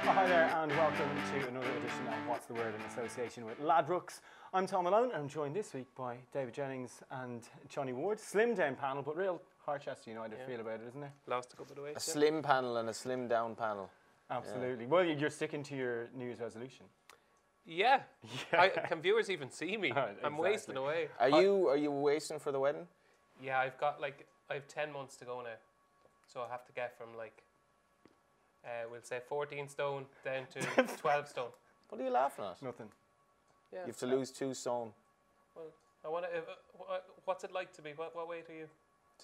Oh, hi there and welcome to another edition of What's the Word in association with Ladbrokes. I'm Tom Malone and I'm joined this week by David Jennings and Johnny Ward. Slim down panel, but real Harchester United feel about it, isn't there? Lost a couple of weight. A slim panel and a slim down panel. Absolutely. Well, you're sticking to your New Year's resolution. Yeah. Can viewers even see me? Exactly. I'm wasting away. Are you wasting for the wedding? Yeah, I have 10 months to go now. So I have to get from we'll say 14 stone down to 12 stone. What are you laughing at? Nothing. Yeah. You have to lose 2 stone. Well, I want to. What's it like to be? What weight are you?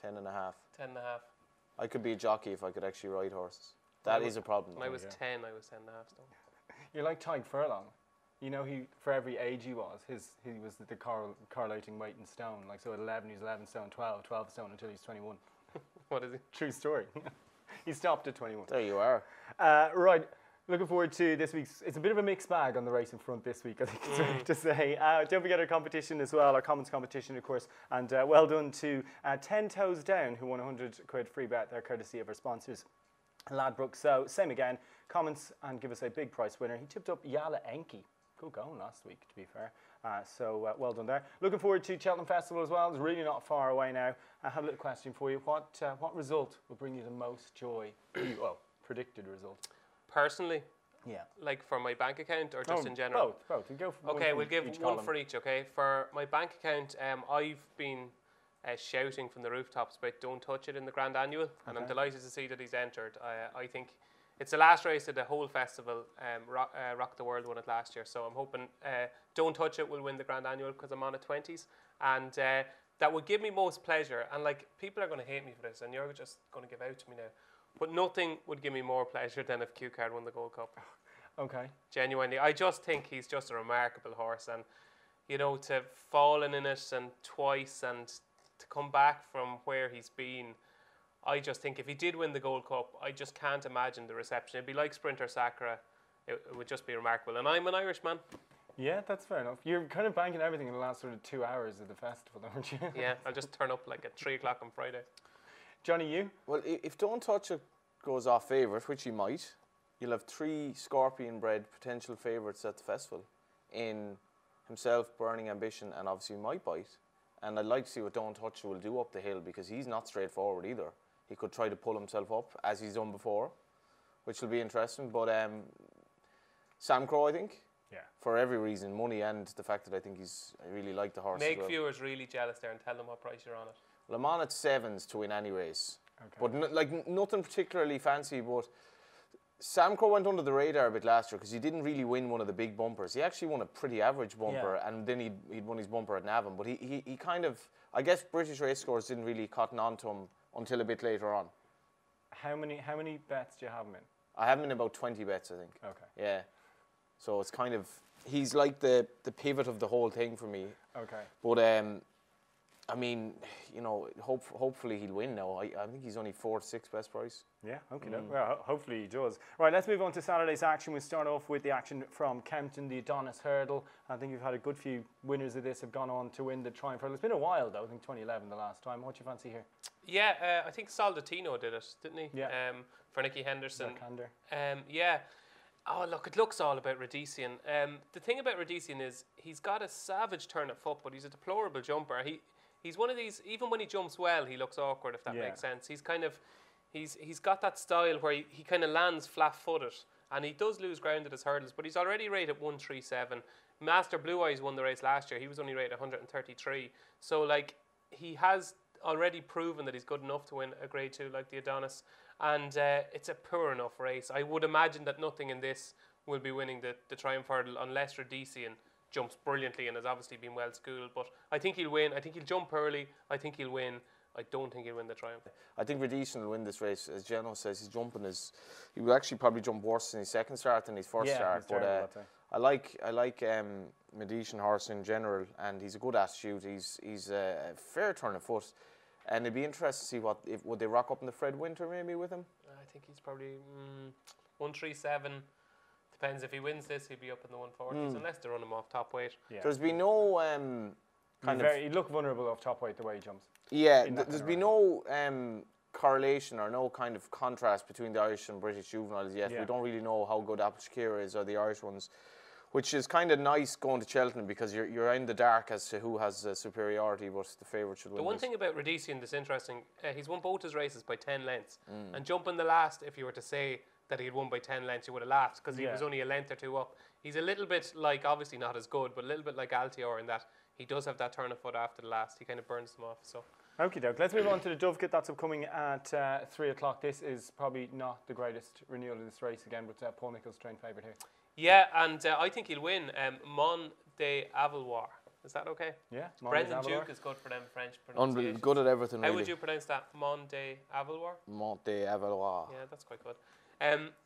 10 and a half. 10 and a half. I could be a jockey if I could actually ride horses. That is a problem. When I was 10, I was 10 and a half stone. You're like Tyke Furlong. You know, for every age he was the correlating weight in stone. Like, so at 11, he's 11 stone, 12 stone until he's 21. What is it? True story. He stopped at 21. There you are. Right. Looking forward to this week's. It's a bit of a mixed bag on the racing front this week, I think it's fair to say. Don't forget our competition as well, our comments competition, of course. And well done to 10 Toes Down, who won £100 free bet there, courtesy of our sponsors, Ladbrokes. So, same again, comments and give us a big price winner. He tipped up Yala Enki. Good going last week, to be fair. So well done there. Looking forward to Cheltenham Festival as well. It's really not far away now. I have a little question for you. What result will bring you the most joy? Well, predicted result. Personally? Yeah. Like for my bank account or just in general? Both. We'll go for okay, we'll give each one column. for each, okay? For my bank account, I've been shouting from the rooftops about don't touch it in the Grand Annual, and I'm delighted to see that he's entered. I think it's the last race of the whole festival. Rock the World won it last year, so I'm hoping Don't Touch It will win the Grand Annual because I'm on at 20s, and that would give me most pleasure. And like, people are going to hate me for this, and you're just going to give out to me now, but nothing would give me more pleasure than if Q Card won the Gold Cup. Okay. Genuinely, I just think he's just a remarkable horse, and you know, to fallen in it and twice, and to come back from where he's been. I just think if he did win the Gold Cup, I just can't imagine the reception. It'd be like Sprinter Sacra. It would just be remarkable. And I'm an Irishman. Yeah, that's fair enough. You're kind of banking everything in the last sort of 2 hours of the festival, aren't you? Yeah, I'll just turn up like at 3 o'clock on Friday. Johnny, you? Well, if Don't Touch It goes off favourite, which he might, you'll have 3 scorpion-bred potential favourites at the festival in himself, Burning Ambition, and obviously My Bite. And I'd like to see what Don't Touch It will do up the hill, because he's not straightforward either. He could try to pull himself up, as he's done before, which will be interesting. But Sam Crow, I think, for every reason, money and the fact that I think I really like the horse. Make as well. viewers really jealous there and tell them what price you're on it. Well, I'm on at 7s to win any race. Okay. But nothing particularly fancy, but Sam Crow went under the radar a bit last year because he didn't really win one of the big bumpers. He actually won a pretty average bumper, and then he'd won his bumper at Navan. But he kind of, I guess British race scores didn't really cotton on to him until a bit later on. How many bets do you have him in? I have him in about 20 bets, I think. Okay. Yeah. So it's kind of, he's like the pivot of the whole thing for me. Okay. But I mean, you know, hopefully he'll win now. I think he's only 4 to 6 best price. Yeah, okay. Well, hopefully he does. Right, let's move on to Saturday's action. We'll start off with the action from Kempton, the Adonis Hurdle. I think you've had a good few winners of this have gone on to win the Triumph Hurdle. It's been a while, though. I think 2011 the last time. What do you fancy here? Yeah, I think Soldatino did it, didn't he? Yeah. For Nicky Henderson. Zerkander. Yeah. Oh, look, it looks all about Radician. The thing about Radician is he's got a savage turn of foot, but he's a deplorable jumper. He's one of these, even when he jumps well, he looks awkward, if that makes sense. He's kind of, he's got that style where he kind of lands flat-footed, and he does lose ground at his hurdles, but he's already rated 137. Master Blue Eyes won the race last year. He was only rated 133. So, like, he has already proven that he's good enough to win a Grade 2 like the Adonis, and it's a poor enough race. I would imagine that nothing in this will be winning the Triumph Hurdle unless Radician jumps brilliantly and has obviously been well schooled. But I think he'll win. I think he'll jump early. I think he'll win. I don't think he'll win the Triumph. I think Radician will win this race. As Geno says, his jumping he will actually probably jump worse in his second start than his first start. But I like Radician horse in general, and he's a good attitude. He's a fair turn of foot, and it'd be interesting to see would they rock up in the Fred Winter maybe with him. I think he's probably 137. Depends if he wins this, he'll be up in the 140s, unless they run him off top weight. Yeah. There's been no he'd look vulnerable off top weight the way he jumps. Yeah, there's been no correlation or no kind of contrast between the Irish and British juveniles yet. Yeah. We don't really know how good Apple Shakira is or the Irish ones, which is kind of nice going to Cheltenham because you're in the dark as to who has superiority, but the favourite should win. The one thing about Radician that's interesting, he's won both his races by 10 lengths. And jumping the last, if you were to say that he had won by 10 lengths, you would have laughed because he was only a length or two up. He's a little bit like, obviously not as good, but a little bit like Altior in that he does have that turn of foot after the last. He kind of burns them off. So. Okie doke. Let's move on to the Dovecot. That's upcoming at 3 o'clock. This is probably not the greatest renewal of this race again, but Paul Nicholls trained favourite here. Yeah, and I think he'll win. Mont de Avaloir. Is that okay? Yeah. Brendan Duke is good for them French pronunciations. Good at everything, How really. would you pronounce that? Mont de Avaloir? Mont de Avaloir. Yeah, that's quite good.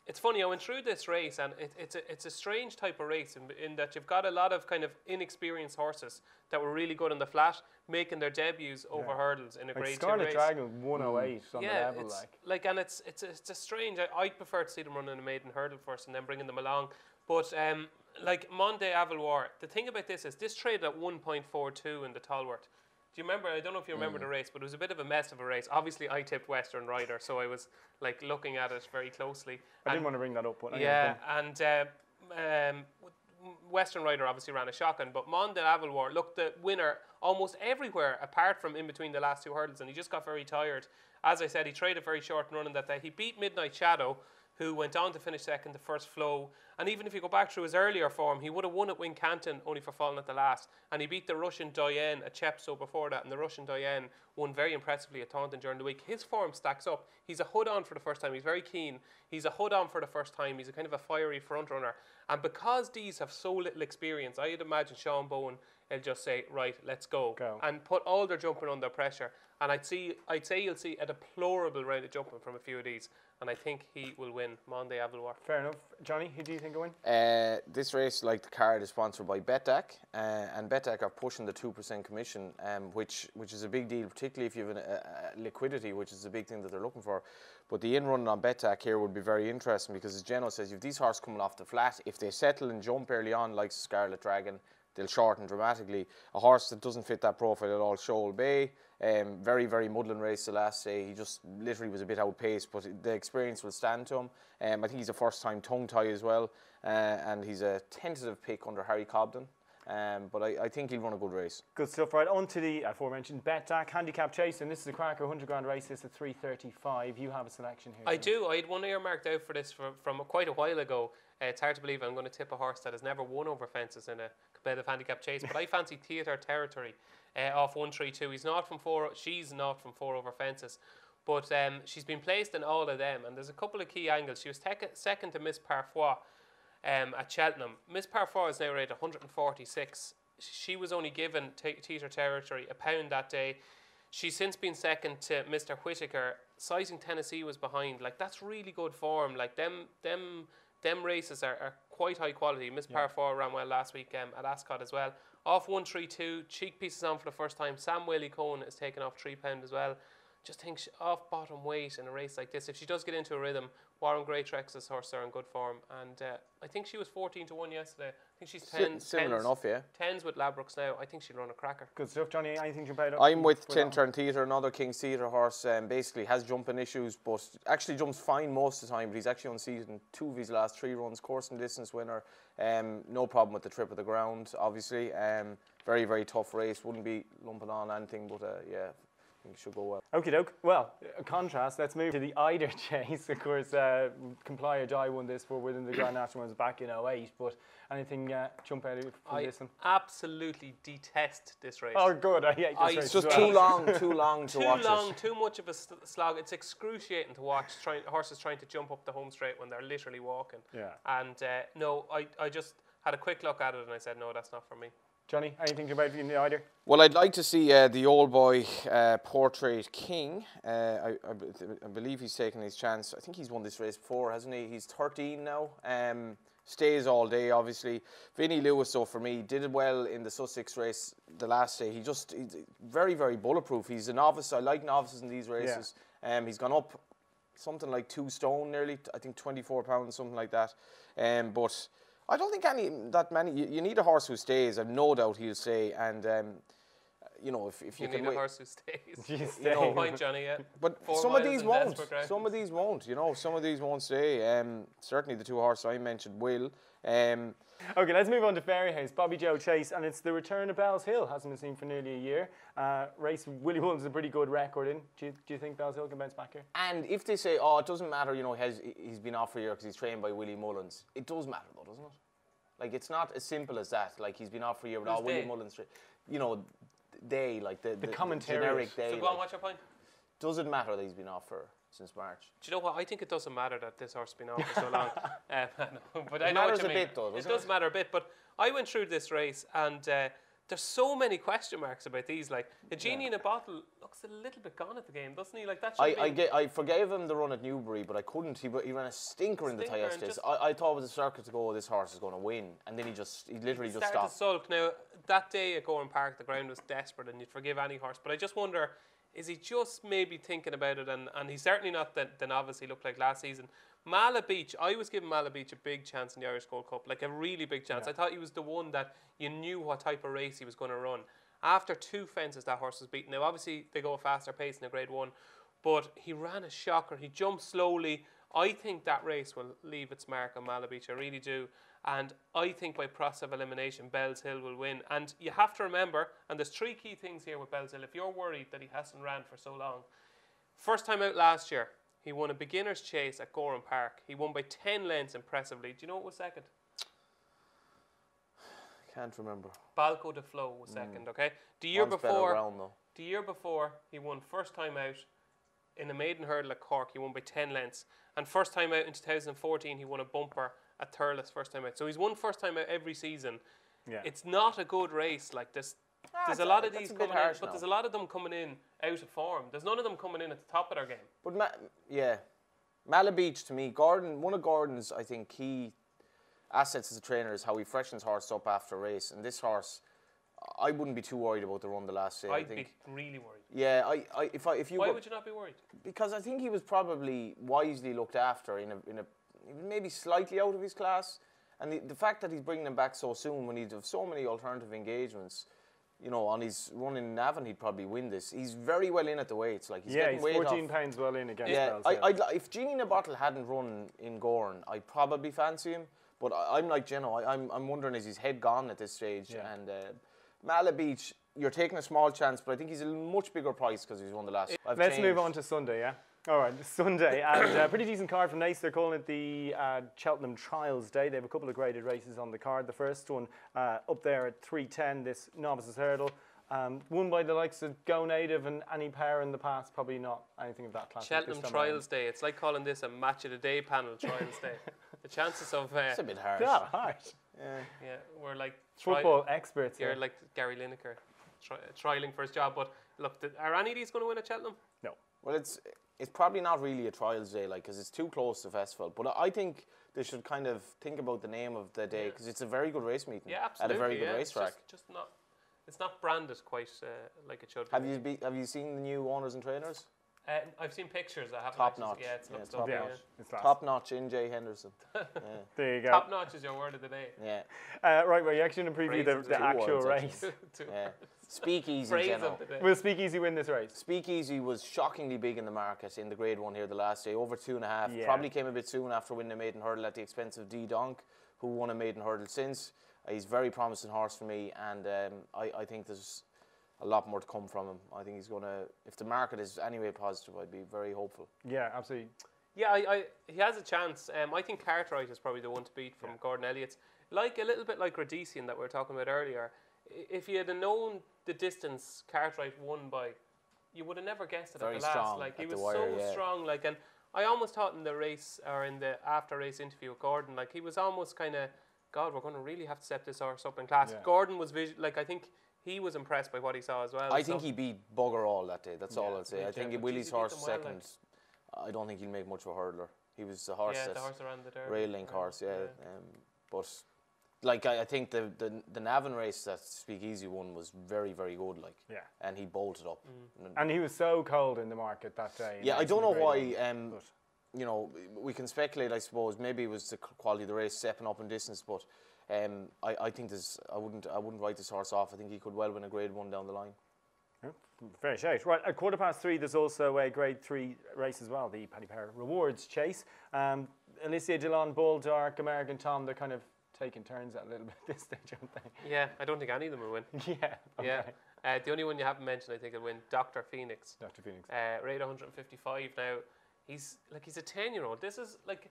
It's funny, I went through this race, and it's a strange type of race in that you've got a lot of kind of inexperienced horses that were really good on the flat, making their debuts over hurdles in a Grade 2 Scarlet race. Dragon 108 on the level. It's like, and it's a strange. I'd prefer to see them running a maiden hurdle first and then bringing them along. But like Mont de Avaloir, the thing about this is this traded at 1.42 in the Tolworth. Do you remember? I don't know if you remember the race, but it was a bit of a mess of a race. Obviously, I tipped Western Rider, so I was like looking at it very closely. I didn't want to bring that up, but yeah, and Western Rider obviously ran a shotgun, but Mont de Avaloir looked the winner almost everywhere apart from in between the last two hurdles, and he just got very tired. As I said, he traded very short and running that day. He beat Midnight Shadow, who went on to finish second the first flow. And even if you go back through his earlier form, he would have won at Wincanton only for falling at the last. And he beat the Russian Doyen at Chepstow before that, and the Russian Doyen won very impressively at Taunton during the week. His form stacks up. He's a hood on for the first time. He's very keen. He's a hood on for the first time. He's a kind of a fiery front runner. And because these have so little experience, I'd imagine Sean Bowen will just say, right, let's go. And put all their jumping under pressure. And I'd say you'll see a deplorable round of jumping from a few of these. And I think he will win Mont de Avaloir. Fair enough. Johnny, who do you think will win? This race, like the card, is sponsored by Betdaq, and Betdaq are pushing the 2% commission, which is a big deal, particularly if you have liquidity, which is a big thing that they're looking for. But the in-run on Betdaq here would be very interesting because, as Geno says, if these horses coming off the flat, if they settle and jump early on, like Scarlet Dragon, they'll shorten dramatically. A horse that doesn't fit that profile at all, Shoal Bay, very, very muddling race the last day. He just literally was a bit outpaced, but the experience will stand to him. I think he's a first-time tongue tie as well, and he's a tentative pick under Harry Cobden. But I think he'll run a good race. Good stuff. Right, on to the aforementioned Betdaq Handicap Chase, and this is a cracker 100 grand race. This is 3:35. You have a selection here. I do. I had one earmarked out for this from quite a while ago. It's hard to believe I'm going to tip a horse that has never won over fences in a competitive handicap chase, but I fancy Theatre Territory off 132. She's not from 4 over fences, but she's been placed in all of them, and there's a couple of key angles. She was second to Miss Parfois at Cheltenham. Miss Parfois is now rated 146. She was only given Theatre Territory £1 that day. She's since been second to Mr. Whittaker. Sizing Tennessee was behind. Like, that's really good form. Like, them races are quite high quality. Miss Parfois ran well last week at Ascot as well. Off 132, Cheek Pieces on for the first time. Sam Whaley-Cohen is taken off £3 as well. Just think off bottom weight in a race like this. If she does get into a rhythm, Warren Greatrex's horse are in good form, and I think she was 14-1 yesterday. I think she's 10. Similar enough, yeah. 10s with Labrooks now. I think she'll run a cracker. Good stuff, Johnny. Anything to about? I'm with Tintern Theatre, another King's Theatre horse. Basically has jumping issues, but actually jumps fine most of the time. But he's actually unseated in 2 of his last 3 runs. Course and distance winner. No problem with the trip of the ground, obviously. Very, very tough race. Wouldn't be lumping on anything, but yeah. I think it should go well. Okie doke. Well, contrast, let's move to the Eider Chase. Of course, Comply or Die won this for within the Grand National ones back in 08. But anything jump out from this one? I absolutely detest this race. Oh, good. I hate this race. It's just too long to watch it. Too much of a slog. It's excruciating to watch horses trying to jump up the home straight when they're literally walking. Yeah. And no, I just had a quick look at it and I said, no, that's not for me. Johnny, anything about in the Eider? Well, I'd like to see the old boy Portrait King. I believe he's taken his chance. I think he's won this race before, hasn't he? He's 13 now. Stays all day, obviously. Vinnie Lewis, though, for me, did well in the Sussex race the last day. He's very, very bulletproof. He's a novice. I like novices in these races. Yeah. He's gone up something like 2 stone nearly. I think 24 pounds, something like that. But I don't think that many. You need a horse who stays. I've no doubt he'll stay. And you know, if you You can need a wait. horse who stays. You know, stay. Point, Johnny. Yeah. But 4 some of miles these in won't. desperate ground. Some of these won't. You know, some of these won't stay. Certainly the 2 horses I mentioned will. Okay, let's move on to Fairyhouse, Bobby Joe Chase, and it's the return of Bells Hill. Hasn't been seen for nearly a year. Race Willie Mullins a pretty good record in. Do you think Bells Hill can bounce back here? And if they say, oh, it doesn't matter, you know, he's been off for a year because he's trained by Willie Mullins, it does matter though, doesn't it? Like, it's not as simple as that. Like, he's been off for a year, but Who's Willie they? Mullins, you know, they, like the commentariat. generic they. So go like, on, what's your point? doesn't matter that he's been off for since March. Do you know what? I think it doesn't matter that this horse has been off for so long. I know, but I know matters what you a mean. bit, though, It doesn't does matter a bit, but I went through this race and there's so many question marks about these. Like, a genie in a bottle looks a little bit gone at the game, doesn't he? Like, that should I forgave him the run at Newbury, but I couldn't. He ran a stinker in the Stinker and Tayestes. just- I thought with the circuit to go, this horse is going to win, and then he literally just started to stopped. sulk. Now, that day at Gorham Park, the ground was desperate and you'd forgive any horse. But I just wonder, is he just maybe thinking about it? And he's certainly not the novice he looked like last season. Mala Beach, I was giving Mala Beach a big chance in the Irish Gold Cup, like a really big chance. I thought he was the one that you knew what type of race he was going to run. After 2 fences, that horse was beaten. Now, obviously, they go a faster pace in a Grade 1, but he ran a shocker. He jumped slowly. I think that race will leave its mark on Mala Beach. I really do. And I think by process of elimination, Bells Hill will win. And you have to remember, and there's 3 key things here with Bells Hill. If you're worried that he hasn't ran for so long, first time out last year, he won a beginner's chase at Gorham Park. He won by 10 lengths impressively. Do you know what was second? Can't remember. Balco de Flo was second, okay? The year One's better before, round, though. the year before, he won first time out in a maiden hurdle at Cork. He won by 10 lengths. And first time out in 2014, he won a bumper at Thurles first time out. So he's won first time out every season. Yeah. It's not a good race. Like, there's a lot of that's these a bit coming in, harsh but now. there's a lot of them coming in out of form. There's none of them coming in at the top of their game. But Mala Beach to me, Gordon. One of Gordon's, I think, key assets as a trainer is how he freshens horse up after a race. And this horse, I wouldn't be too worried about the run the last day. I I'd be think. really worried. Yeah, if you. Why were- would you not be worried? Because I think he was probably wisely looked after in a he was maybe slightly out of his class, and the fact that he's bringing him back so soon when he'd have so many alternative engagements, you know, on his run in Navan, he'd probably win this. He's very well in at the weights, like he's getting he's weight 14 off. pounds well in against Yeah, Bells Hill. if Genie in a Bottle hadn't run in Gorn, I'd probably fancy him. But I'm like Geno, I'm wondering, is his head gone at this stage? Yeah. And Mala Beach, you're taking a small chance, but I think he's a much bigger price because he's won the last. Let's move on to Sunday, yeah? All right, Sunday, and a pretty decent card from Nace. They're calling it the Cheltenham Trials Day. They have a couple of graded races on the card. The first one up there at 3:10, this novices hurdle, won by the likes of Go Native and Annie Power in the past. Probably not anything of that class. Cheltenham Trials Day. It's like calling this a Match of the Day panel Trials Day. The chances of It's a bit harsh. Yeah, hard. yeah, we're like Football experts. You're Here. like Gary Lineker, trialing for his job. But look, are any of these going to win at Cheltenham? No. Well, it's probably not really a trials day, like, because it's too close to festival. But I think they should kind of think about the name of the day, because it's a very good race meeting Yeah, absolutely. at a very good yeah. racetrack. It's just not. It's not branded quite like it should. Have you seen the new owners and trainers? I've seen pictures. I haven't. Top actually- notch. Yeah, it's Yeah, looks top lovely. Yeah, Yeah. it's class. Top notch in Jay Henderson. Yeah. There you go. Top notch is your word of the day. Yeah. Right, well, you actually going to preview Praise the him to the actual words, race. Yeah. Speakeasy, Praise Geno. of the day. Will Speakeasy win this race? Speakeasy was shockingly big in the market in the Grade 1 here the last day, over 2.5. Yeah. Probably came a bit soon after winning a maiden hurdle at the expense of D Donk, who won a maiden hurdle since. He's a very promising horse for me, and I think there's a lot more to come from him. I think he's going to, if the market is anyway positive, I'd be very hopeful. Yeah, absolutely. Yeah, he has a chance. I think Cartwright is probably the one to beat from Gordon Elliott's. Like a little bit like Radician that we were talking about earlier. If you had known the distance Cartwright won by, you would have never guessed it Very at the last. strong Like he at the was wire, so yeah. strong. Like, and I almost thought in the race or in the after race interview with Gordon, like he was almost kind of, God, we're going to really have to step this horse up in class. Yeah. Gordon was like I think he was impressed by what he saw as well. I think he beat bugger all that day. That's all I'll say. me I too. think But Willie's geez, he beat horse them well, second. I don't think he'll make much of a hurdler. He was the horse yeah, that the horse around the Derby. rail link horse, yeah. But like I think the Navan race that Speakeasy won was very, very good. Like, Yeah. and he bolted up. And he was so cold in the market that day. Yeah, I Nice don't in know the why. Grade One, but- You know, we can speculate. I suppose maybe it was the quality of the race stepping up in distance, but I think I wouldn't write this horse off. I think he could well win a Grade 1 down the line. Fair shout. Right, at 3:15, there's also a Grade 3 race as well, the Paddy Power Rewards Chase. Alicia Dillon, Bulldog, American Tom, they're kind of taking turns at a little bit at this stage, aren't they? Yeah, I don't think any of them will win. Yeah. Okay. Yeah. The only one you haven't mentioned, I think, will win, Dr. Phoenix. Dr. Phoenix. Rate 155 now. He's a 10-year-old. This is like,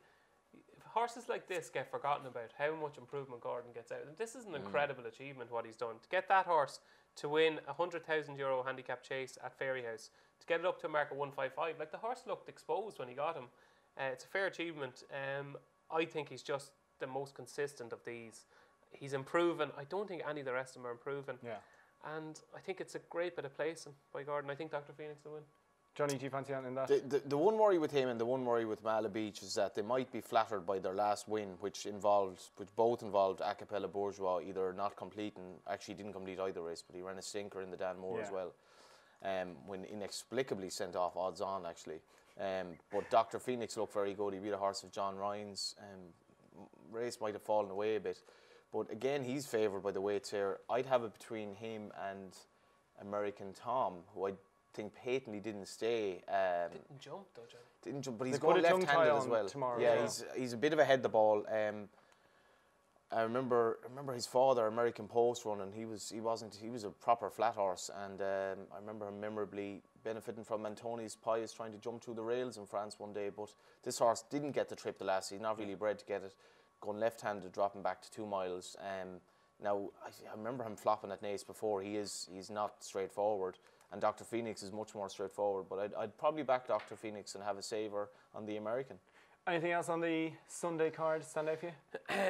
horses like this get forgotten about, how much improvement Gordon gets out of them. This is an incredible achievement, what he's done. To get that horse to win a €100,000 handicap chase at Fairyhouse, to get it up to a mark of 155, like the horse looked exposed when he got him. It's a fair achievement. I think he's just the most consistent of these. He's improving. I don't think any of the rest of them are improving. Yeah. And I think it's a great bit of placing by Gordon. I think Dr. Phoenix will win. Johnny, do you fancy anything in that? The one worry with him and the one worry with Mala Beach is that they might be flattered by their last win, which both involved Acapella Bourgeois either not completing, actually didn't complete either race, but he ran a stinker in the Dan Moore as well, when inexplicably sent off odds on actually. But Dr. Phoenix looked very good. He beat a horse of John Ryan's. Race might have fallen away a bit, but again he's favoured by the weights here. I'd have it between him and American Tom, who I think patently didn't stay. Didn't jump though, Johnny. Didn't jump, but he's going left-handed as well. Tomorrow, yeah, he's a bit of a head the ball. I remember his father, American Post running. He was a proper flat horse, and I remember him memorably benefiting from Antoni's Pius trying to jump through the rails in France one day. But this horse didn't get the trip the last. He's not really bred to get it. Going left-handed, dropping back to 2 miles. Now I remember him flopping at Naas before. He's not straightforward, and Dr. Phoenix is much more straightforward. But I'd probably back Dr. Phoenix and have a saver on the American. Anything else on the Sunday card stand out for you?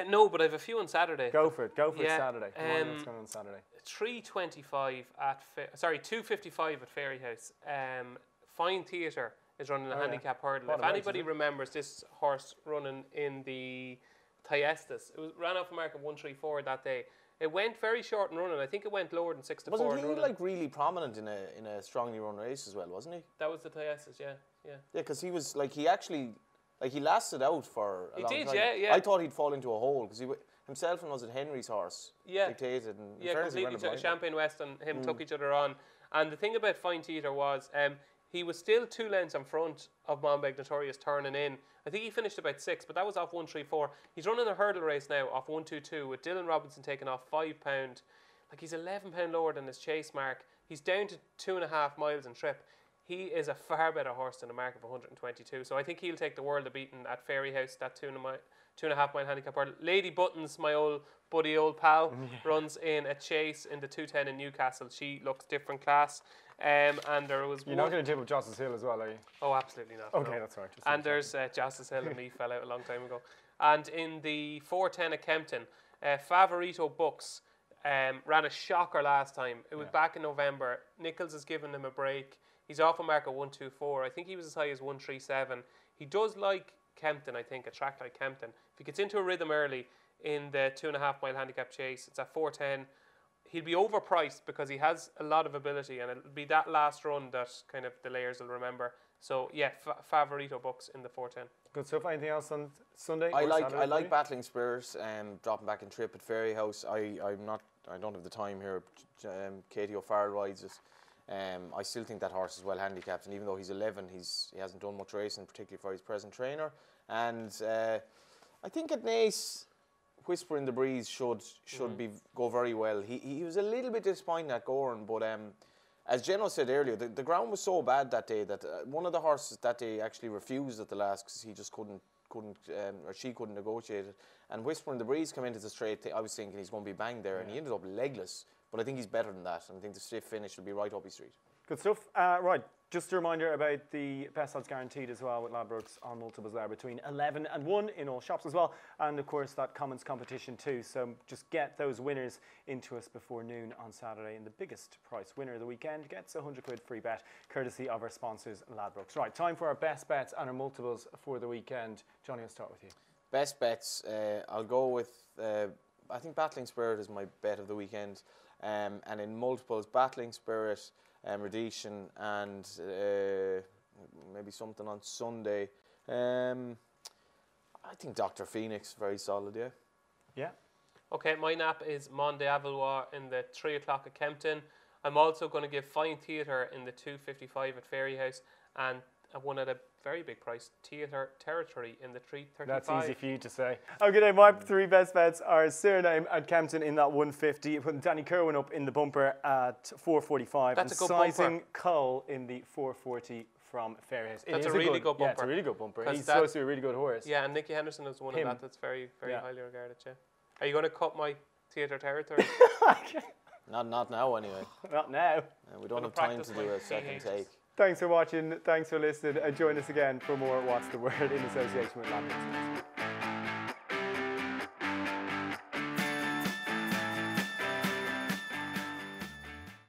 No, but I have a few on Saturday. Go for it. Go for it Saturday. What's going on Saturday? 3:25 at 2:55 at Fairyhouse. Fine Theatre is running a handicap hurdle. If anybody remembers this horse running in the Thyestes, it ran off a mark of 134 that day. It went very short in running. I think it went lower than 6 to 4. Wasn't he like really prominent in a strongly run race as well? Wasn't he? That was the Thyestes, yeah. Yeah, because he was like he lasted out for a long time. Yeah. I thought he'd fall into a hole because himself and was it Henry's horse dictated. And completely. Champagne West and him took each other on. And the thing about Fine Theatre was he was still 2 lengths in front of Monbeg Notorious turning in. I think he finished about 6, but that was off 134. He's running a hurdle race now off 122 with Dylan Robinson taking off £5. Like he's £11 lower than his chase mark. He's down to 2.5 miles in trip. He is a far better horse than a mark of 122. So I think he'll take the world of beating at Fairyhouse, that 2.5 mile handicap hurdle. Lady Buttons, my old buddy, old pal, runs in a chase in the 210 in Newcastle. She looks different class. And there was You're not going to tip up Justice Hill as well, are you? Oh, absolutely not. Okay, no. that's right. And there's Justice Hill and me fell out a long time ago. And in the 410 at Kempton, Favorito Books ran a shocker last time. It was back in November. Nichols has given him a break. He's off a mark of 124. I think he was as high as 137. He does like Kempton, I think, a track like Kempton. If he gets into a rhythm early in the 2.5 mile handicap chase, it's at 410. He'll be overpriced because he has a lot of ability, and it'll be that last run that kind of the layers will remember. So yeah, Favorito Books in the 410. Good stuff. Anything else on Sunday? I like Battling Spurs dropping back in trip at Fairyhouse. I don't have the time here. Katie O'Farrell rides it. I still think that horse is well handicapped, and even though he's 11, he hasn't done much racing, particularly for his present trainer. And I think at Naas, Whisper in the Breeze should go very well. He was a little bit disappointing at Goran, but as Geno said earlier, the ground was so bad that day that one of the horses that day actually refused at the last because he just couldn't or she couldn't negotiate it. And Whisper in the Breeze came into the straight. I was thinking he's going to be banged there, and he ended up legless. But I think he's better than that, and I think the stiff finish will be right up his street. Good stuff. Right, just a reminder about the best odds guaranteed as well with Ladbrokes on multiples there between 11 and 1 in all shops as well. And of course that Commons competition too. So just get those winners into us before noon on Saturday. And the biggest price winner of the weekend gets a £100 free bet, courtesy of our sponsors Ladbrokes. Right, time for our best bets and our multiples for the weekend. Johnny, I'll start with you. Best bets, I'll go with, I think Battling Spirit is my bet of the weekend. And in multiples, Battling Spirit, Radishan, and maybe something on Sunday. I think Dr. Phoenix, very solid, yeah. Yeah. Okay, my nap is Monde Avalois in the 3 o'clock at Kempton. I'm also going to give Fine Theatre in the 255 at Fairyhouse, and one at a very big price, Theatre Territory in the 335. That's easy for you to say. Okay, then my 3 best bets are Suriname at Kempton in that 150, putting Danny Kerwin up in the bumper at 445, That's and a good sizing bumper. Cull in the 440 from Fairhays. That's a really good bumper. Yeah, it's a really good bumper. 'Cause He's supposed to be a really good horse. Yeah, and Nicky Henderson is one Him. of that's very, very Yeah. highly regarded. Yeah. Are you going to cut my Theatre Territory? Not now, anyway. Not now. We don't Gonna have time practice to do my a second THs. take. Thanks for watching. Thanks for listening. And join us again for more What's the Word in association with Lambert.